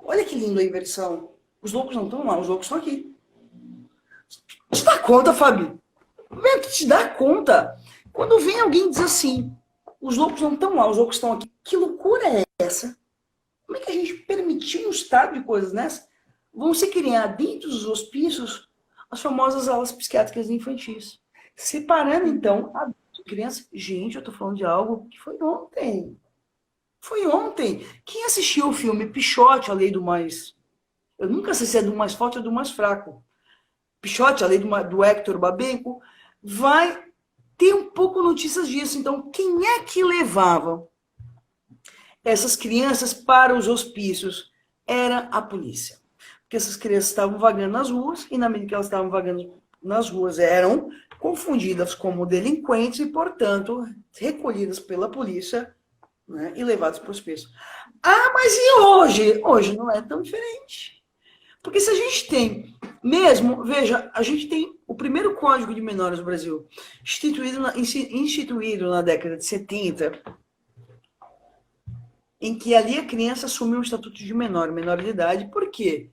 Olha que lindo a inversão. Os loucos não estão lá, os loucos estão aqui. Te dá conta, Fábio? Tu te dá conta? Quando vem alguém e diz assim, os loucos não estão lá, os loucos estão aqui. Que loucura é essa? Como é que a gente permitiu um estado de coisas nessa? Vão se criar dentro dos hospícios as famosas alas psiquiátricas infantis. Separando, então, adultos e crianças. Gente, eu tô falando de algo que foi ontem. Foi ontem. Quem assistiu o filme Pichote, a Lei do Mais... Eu nunca sei se é do mais forte ou do mais fraco. Pichote, a Lei do Hector Babenco, vai ter um pouco notícias disso. Então, quem é que levava essas crianças para os hospícios? Era a polícia. Porque essas crianças estavam vagando nas ruas, e na medida que elas estavam vagando nas ruas, eram confundidas como delinquentes e, portanto, recolhidas pela polícia, né, e levadas para o hospício. Ah, mas e hoje? Hoje não é tão diferente. Porque se a gente tem, mesmo, veja, a gente tem o primeiro Código de Menores do Brasil, instituído na década de 70, em que ali a criança assume um estatuto de menor de idade. Por quê?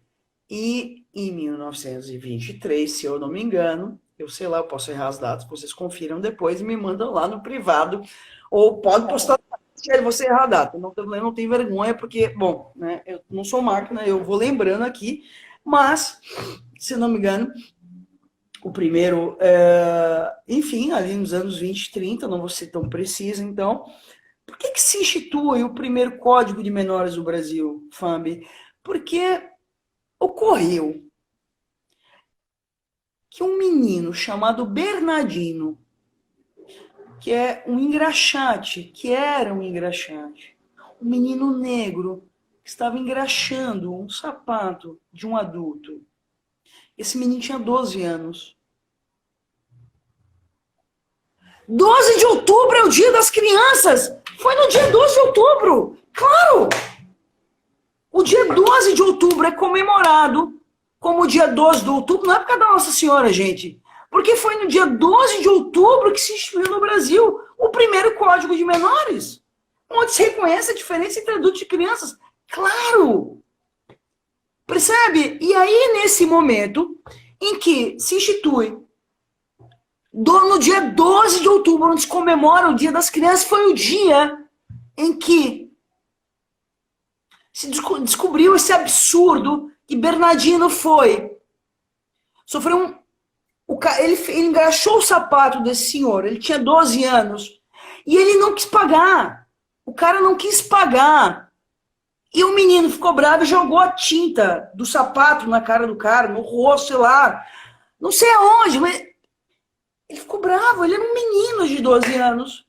E em 1923, se eu não me engano, eu sei lá, eu posso errar as datas, vocês confiram depois e me mandam lá no privado, ou pode postar se você errar a data. Não tem vergonha, porque, bom, né, eu não sou máquina, eu vou lembrando aqui, mas, se não me engano, o primeiro, enfim, ali nos anos 20, 30, não vou ser tão preciso, então, por que se institui o primeiro Código de Menores do Brasil, Fambi? Porque ocorreu que um menino chamado Bernardino, que é um engraxate, que era um engraxate, um menino negro que estava engraxando um sapato de um adulto. Esse menino tinha 12 anos. 12 de outubro é o Dia das Crianças! Foi no dia 12 de outubro! Claro! O dia 12 de outubro é comemorado como o dia 12 de outubro, não é por causa da Nossa Senhora, gente. Porque foi no dia 12 de outubro que se instituiu no Brasil o primeiro Código de Menores, onde se reconhece a diferença entre adultos e crianças. Claro! Percebe? E aí, nesse momento em que se institui, No dia 12 de outubro, onde se comemora o Dia das Crianças, foi o dia em que se descobriu esse absurdo que Bernardino sofreu ele engraxou o sapato desse senhor, ele tinha 12 anos, e ele não quis pagar. O cara não quis pagar. E o menino ficou bravo e jogou a tinta do sapato na cara do cara, no rosto, sei lá. Não sei aonde, mas ele ficou bravo, ele era um menino de 12 anos.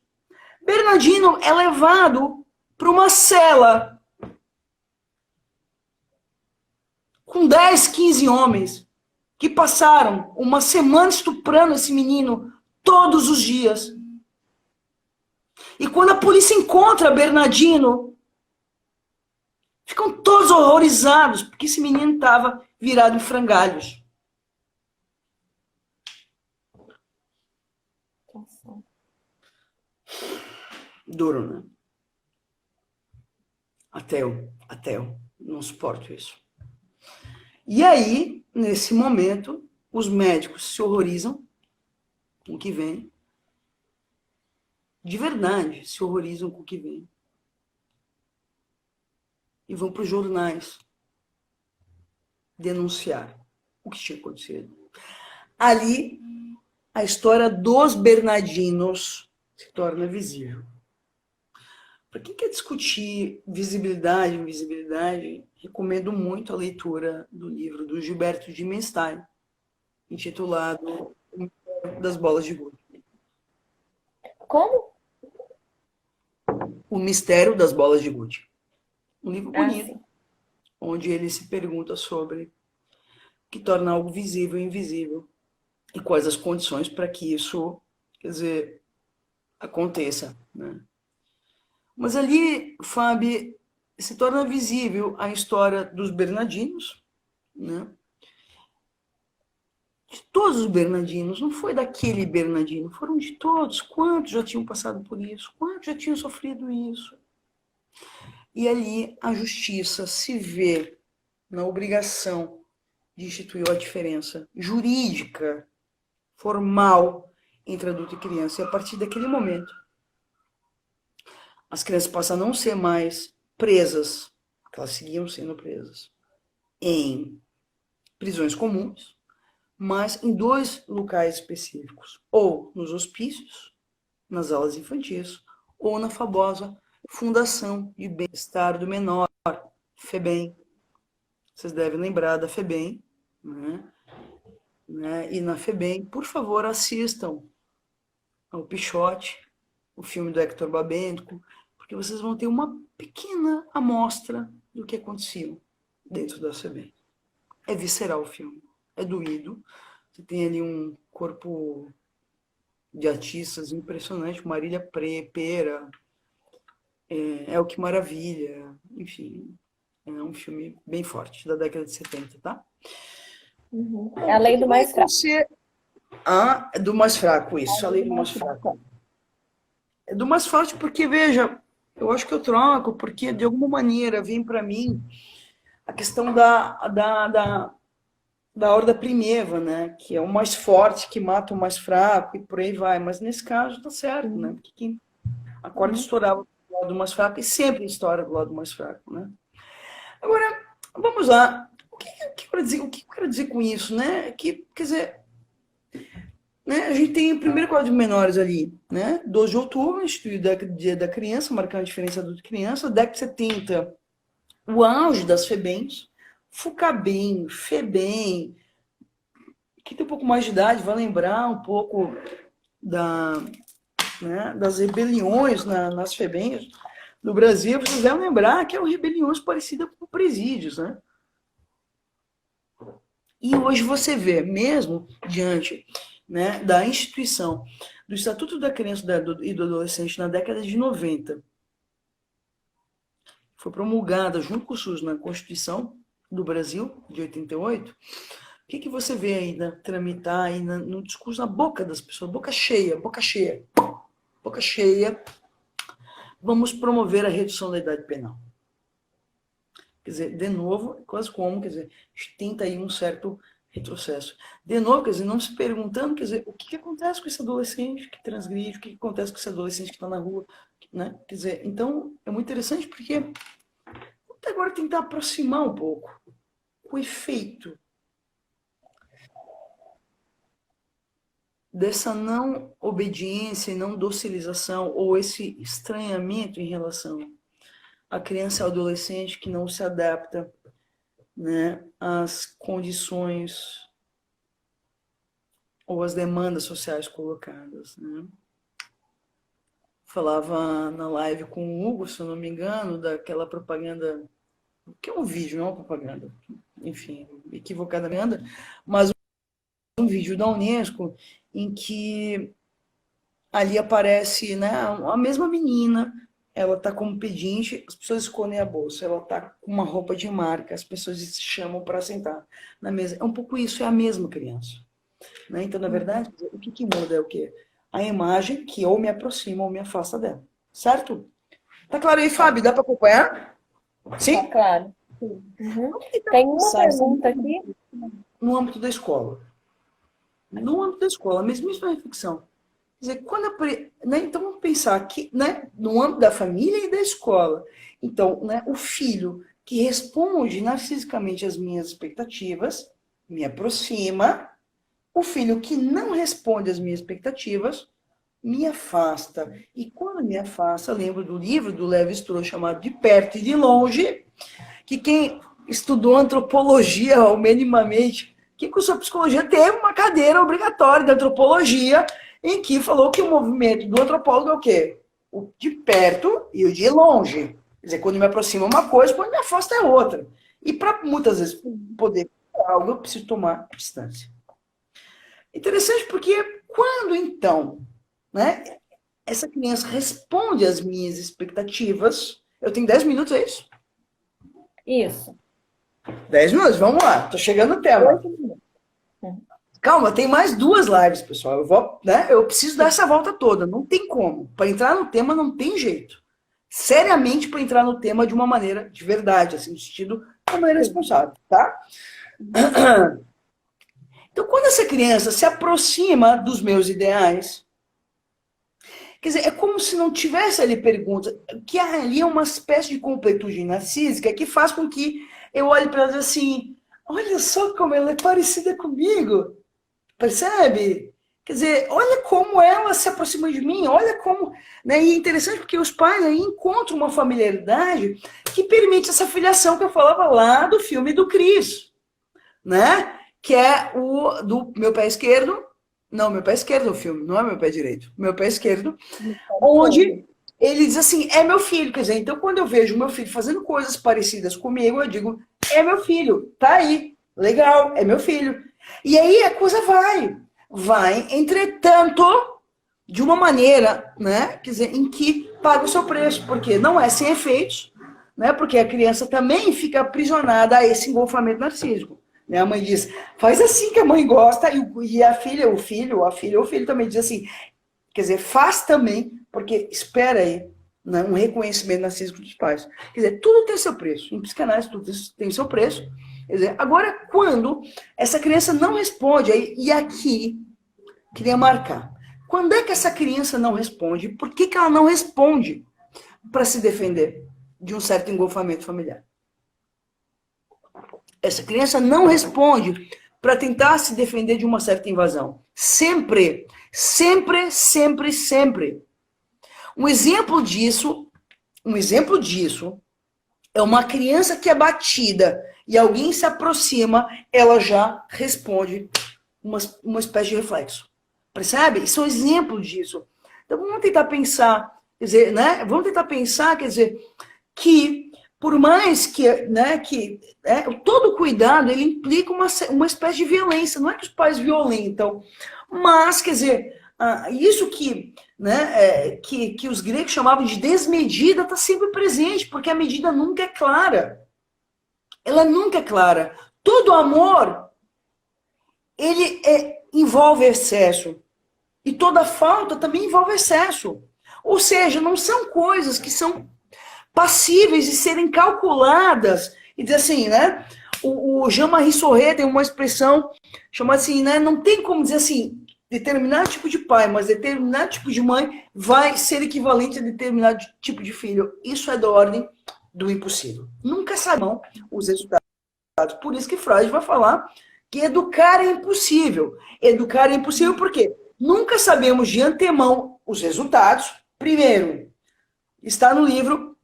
Bernardino é levado para uma cela com 10, 15 homens que passaram uma semana estuprando esse menino todos os dias. E quando a polícia encontra Bernardino, ficam todos horrorizados, porque esse menino estava virado em frangalhos. Duro, né? Até eu não suporto isso. E aí, nesse momento, os médicos se horrorizam com o que vem. De verdade, se horrorizam com o que vem. E vão para os jornais denunciar o que tinha acontecido. Ali, a história dos Bernardinos se torna visível. Para quem quer discutir visibilidade e invisibilidade, recomendo muito a leitura do livro do Gilberto Dimenstein, intitulado O Mistério das Bolas de Gude. Como? O Mistério das Bolas de Gude. Um livro bonito, Sim. onde ele se pergunta sobre o que torna algo visível e invisível e quais as condições para que isso, quer dizer, aconteça, né? Mas ali, Fábio, se torna visível a história dos Bernardinos, né? De todos os Bernardinos, não foi daquele Bernardino, foram de todos. Quantos já tinham passado por isso? Quantos já tinham sofrido isso? E ali a justiça se vê na obrigação de instituir a diferença jurídica, formal, entre adulto e criança. E a partir daquele momento, as crianças passam a não ser mais presas, porque elas seguiam sendo presas, em prisões comuns, mas em dois locais específicos, ou nos hospícios, nas aulas infantis, ou na famosa Fundação de Bem-Estar do Menor, FEBEM. Vocês devem lembrar da FEBEM, né? E na FEBEM, por favor, assistam ao Pichote, o filme do Hector Babenco, porque vocês vão ter uma pequena amostra do que aconteceu dentro da FEBEM. É visceral o filme, é doído. Você tem ali um corpo de artistas impressionante, Marília Pera, É o Que Maravilha, enfim, é um filme bem forte, da década de 70, tá? Uhum. É a lei do mais fraco. É do mais fraco, isso, a lei do mais fraco. É do mais forte porque, veja, eu acho que eu troco, porque de alguma maneira vem para mim a questão da horda primeva, né? Que é o mais forte que mata o mais fraco e por aí vai. Mas nesse caso tá certo, né? Porque a corda estourava do lado mais fraco e sempre estoura do lado mais fraco, né? Agora, vamos lá. O que eu quero dizer com isso, né? Que, quer dizer, né, a gente tem o primeiro Código de Menores ali, né? 12 de outubro, instituído Dia da Criança, marcando a diferença adulto e criança. Década de 70, o auge das FEBEMs, FUCABEM, FEBEM. Quem tem um pouco mais de idade vai lembrar um pouco das rebeliões nas FEBEMs no Brasil. Vocês devem lembrar que eram rebeliões parecidas com presídios, né? E hoje você vê, mesmo diante, né, da instituição do Estatuto da Criança e do Adolescente na década de 90, foi promulgada junto com o SUS na Constituição do Brasil, de 88, o que você vê ainda tramitar aí no discurso, na boca das pessoas, boca cheia, vamos promover a redução da idade penal. Quer dizer, de novo, quase como, quer dizer, a gente tenta aí um certo retrocesso. De novo, quer dizer, não se perguntando, quer dizer, o que acontece com esse adolescente que transgride, o que acontece com esse adolescente que está na rua, né? Quer dizer, então, é muito interessante porque vamos agora tentar aproximar um pouco o efeito dessa não obediência e não docilização, ou esse estranhamento em relação à criança e ao adolescente que não se adapta, né, às condições ou às demandas sociais colocadas, né? Falava na live com o Hugo, se eu não me engano, daquela propaganda, que é um vídeo, não é uma propaganda, enfim, equivocadamente, mas um vídeo da Unesco em que ali aparece, né, a mesma menina, ela tá como pedinte, as pessoas escondem a bolsa, ela tá com uma roupa de marca, as pessoas se chamam para sentar na mesa. É um pouco isso, é a mesma criança, né? Então, na verdade, o que muda é o quê? A imagem que ou me aproxima ou me afasta dela, certo? Tá claro aí, Fábio? Dá para acompanhar? Sim? Tá claro. Uhum. Tem uma pergunta aqui. No âmbito da escola. No âmbito da escola, a mesma reflexão. Quer dizer, né, então vamos pensar aqui, né, no âmbito da família e da escola. Então, né, o filho que responde narcisicamente às minhas expectativas me aproxima. O filho que não responde às minhas expectativas me afasta. E quando me afasta, lembro do livro do Lévi-Strauss chamado De Perto e de Longe, que quem estudou antropologia, ou minimamente, quem cursou psicologia, teve uma cadeira obrigatória de antropologia, em que falou que o movimento do antropólogo é o quê? O de perto e o de longe. Quer dizer, quando me aproxima uma coisa, quando me afasta é outra. E para muitas vezes poder fazer algo, eu preciso tomar distância. Interessante porque quando, então, né, essa criança responde às minhas expectativas, eu tenho 10 minutos, é isso? Isso. 10 minutos, vamos lá, tô chegando no tema. Calma, tem mais 2 lives, pessoal. Eu preciso dar essa volta toda, não tem como. Para entrar no tema não tem jeito. Seriamente para entrar no tema de uma maneira de verdade, assim, no sentido de uma maneira responsável, tá? Então, quando essa criança se aproxima dos meus ideais, quer dizer, é como se não tivesse ali perguntas, que ali é uma espécie de completude narcísica que faz com que eu olhe para ela e diga assim, olha só como ela é parecida comigo, percebe? Quer dizer, olha como ela se aproxima de mim, olha como... Né? E é interessante porque os pais aí encontram uma familiaridade que permite essa filiação que eu falava lá do filme do Chris, né? Que é o do meu pé esquerdo. Não, meu pé esquerdo é o filme, não é meu pé direito. Meu pé esquerdo, onde ele diz assim, é meu filho. Quer dizer, então quando eu vejo o meu filho fazendo coisas parecidas comigo, eu digo, é meu filho, tá aí, legal, é meu filho. E aí a coisa vai, entretanto, de uma maneira, né, quer dizer, em que paga o seu preço, porque não é sem efeitos, né, porque a criança também fica aprisionada a esse engolfamento narcísico. A mãe diz, faz assim que a mãe gosta, e a filha, o filho também diz assim, quer dizer, faz também, porque espera aí, né, um reconhecimento narcísico dos pais. Quer dizer, tudo tem seu preço, em psicanálise tudo tem seu preço. Quer dizer, agora, quando essa criança não responde, e aqui, queria marcar, quando é que essa criança não responde? Por que ela não responde para se defender de um certo engolfamento familiar? Essa criança não responde para tentar se defender de uma certa invasão. Sempre, sempre, sempre, sempre. Um exemplo disso é uma criança que é batida e alguém se aproxima, ela já responde uma espécie de reflexo. Percebe? Isso é um exemplo disso. Então vamos tentar pensar, quer dizer, né? Vamos tentar pensar, quer dizer, que por mais que, né, todo cuidado, ele implica uma espécie de violência. Não é que os pais violentam, mas, quer dizer, isso que, né, que os gregos chamavam de desmedida está sempre presente, porque a medida nunca é clara. Ela nunca é clara. Todo amor, ele envolve excesso. E toda falta também envolve excesso. Ou seja, não são coisas que são passíveis de serem calculadas e dizer assim, né? O Jean-Marie Sorret tem uma expressão chamada assim, né? Não tem como dizer assim, determinado tipo de pai, mas determinado tipo de mãe vai ser equivalente a determinado tipo de filho. Isso é da ordem do impossível. Nunca sabem os resultados. Por isso que Freud vai falar que educar é impossível. Educar é impossível por quê? Nunca sabemos de antemão os resultados. Primeiro, está no livro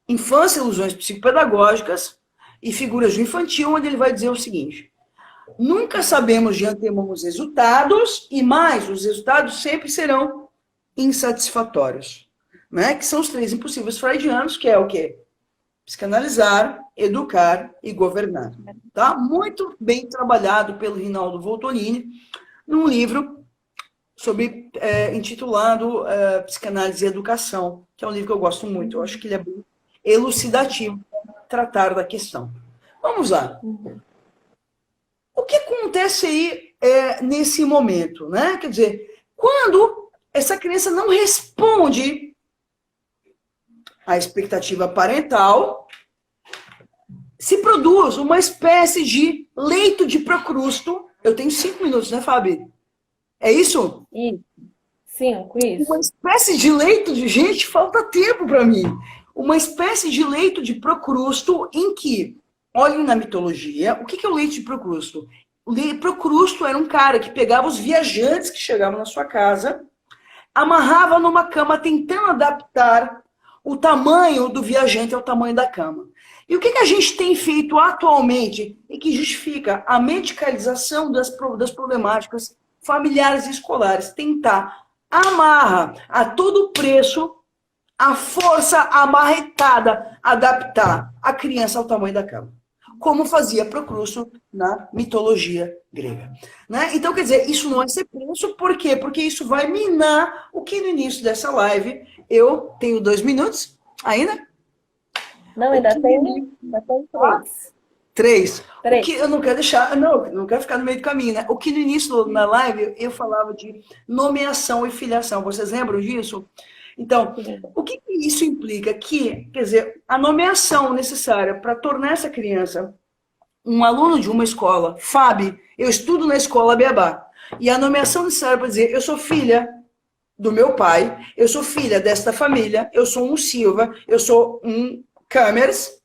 Infância e Ilusões Psicopedagógicas e Figuras do Infantil, onde ele vai dizer o seguinte: nunca sabemos de antemão os resultados e mais, os resultados sempre serão insatisfatórios. Né? Que são os três impossíveis freudianos, que é o quê? Psicanalizar, educar e governar. Tá? Muito bem trabalhado pelo Rinaldo Voltolini, num livro intitulado Psicanálise e Educação, que é um livro que eu gosto muito. Eu acho que ele é bem elucidativo para tratar da questão. Vamos lá. O que acontece aí nesse momento? Né? Quer dizer, quando essa criança não responde à expectativa parental, se produz uma espécie de leito de Procrusto. Eu tenho 5 minutos, né, Fábio? É isso? Isso. 5, isso. Uma espécie de leito de... Gente, falta tempo para mim. Uma espécie de leito de Procrusto em que, olhem na mitologia, o que é o leito de Procrusto? O Procrusto era um cara que pegava os viajantes que chegavam na sua casa, amarrava numa cama tentando adaptar o tamanho do viajante ao tamanho da cama. E o que a gente tem feito atualmente e que justifica a medicalização das problemáticas familiares e escolares? Tentar amarrar a todo preço a força amarretada, adaptar a criança ao tamanho da cama. Como fazia Procrusto na mitologia grega. Né? Então, quer dizer, isso não é ser preso, por quê? Porque isso vai minar o que no início dessa live eu tenho 2 minutos ainda? Não, ainda tem 3. 3. O que eu não quero deixar, não quero ficar no meio do caminho, né? O que no início da live eu falava de nomeação e filiação. Vocês lembram disso? Então, o que isso implica? Que, quer dizer, a nomeação necessária para tornar essa criança um aluno de uma escola, Fábio, eu estudo na escola Beabá, e a nomeação necessária para dizer, eu sou filha do meu pai, eu sou filha desta família, eu sou um Silva, eu sou um Camers,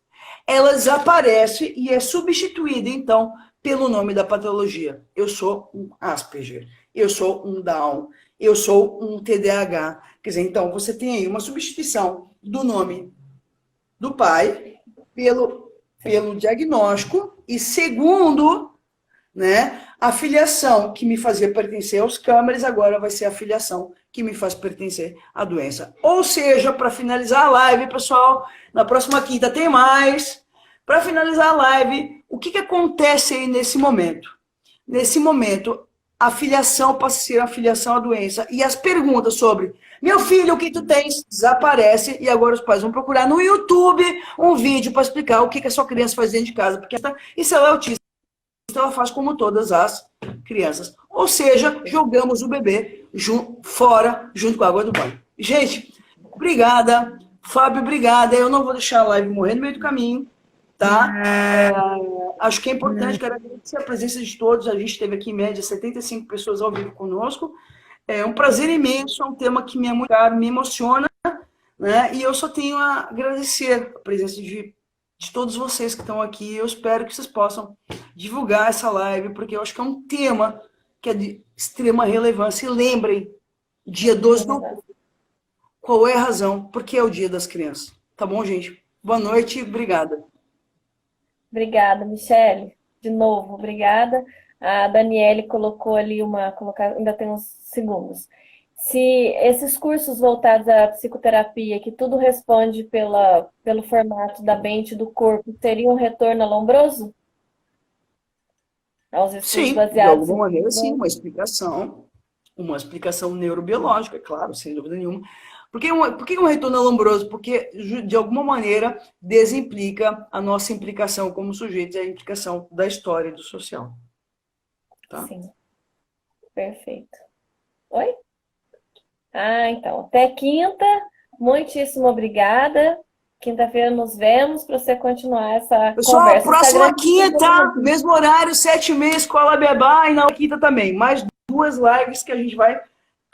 ela desaparece e é substituída, então, pelo nome da patologia. Eu sou um Asperger, eu sou um Down, eu sou um TDAH. Quer dizer, então, você tem aí uma substituição do nome do pai pelo diagnóstico e, segundo, né, a filiação que me fazia pertencer aos câmeras, agora vai ser a filiação que me faz pertencer à doença. Ou seja, para finalizar a live, pessoal, na próxima quinta tem mais. Para finalizar a live, o que acontece aí nesse momento? Nesse momento, a filiação passa a ser a filiação à doença. E as perguntas sobre, meu filho, o que tu tens? Desaparece. E agora os pais vão procurar no YouTube um vídeo para explicar o que a sua criança faz dentro de casa. Porque se ela é autista, ela faz como todas as crianças. Ou seja, jogamos o bebê fora, junto com a água do banho. Gente, obrigada. Fábio, obrigada. Eu não vou deixar a live morrer no meio do caminho. Tá? Acho que é importante, quero agradecer a presença de todos. A gente teve aqui em média 75 pessoas ao vivo conosco. É um prazer imenso, é um tema que me é muito caro, me emociona, né? E eu só tenho a agradecer a presença de todos vocês que estão aqui. Eu espero que vocês possam divulgar essa live, porque eu acho que é um tema que é de extrema relevância. E lembrem, dia 12 de outubro, qual é a razão? Porque é o dia das crianças. Tá bom, gente? Boa noite e obrigada. Obrigada, Michele. De novo, obrigada. A Daniele colocou ali ainda tem uns segundos. Se esses cursos voltados à psicoterapia, que tudo responde pelo formato da mente e do corpo, teria um retorno a Lombroso? Aos estudos sim, baseados de alguma maneira, sim, uma explicação neurobiológica, claro, sem dúvida nenhuma. Por que um retorno alombroso? Porque, de alguma maneira, desimplica a nossa implicação como sujeitos e a implicação da história e do social. Tá? Sim. Perfeito. Oi? Então, até quinta. Muitíssimo obrigada. Quinta-feira nos vemos para você continuar essa Pessoal, conversa. próxima Instagram, quinta, mesmo horário, 7h30, Escola Bebá, e na quinta também. Mais 2 lives que a gente vai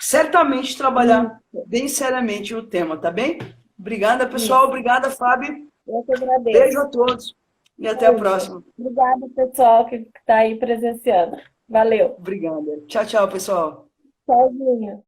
certamente trabalhar bem seriamente o tema, tá bem? Obrigada, pessoal. Obrigada, Fábio. eu que agradeço. Beijo a todos e até a próxima. Obrigada, pessoal, que está aí presenciando. Valeu. Obrigada. Tchau, tchau, pessoal. Tchauzinho.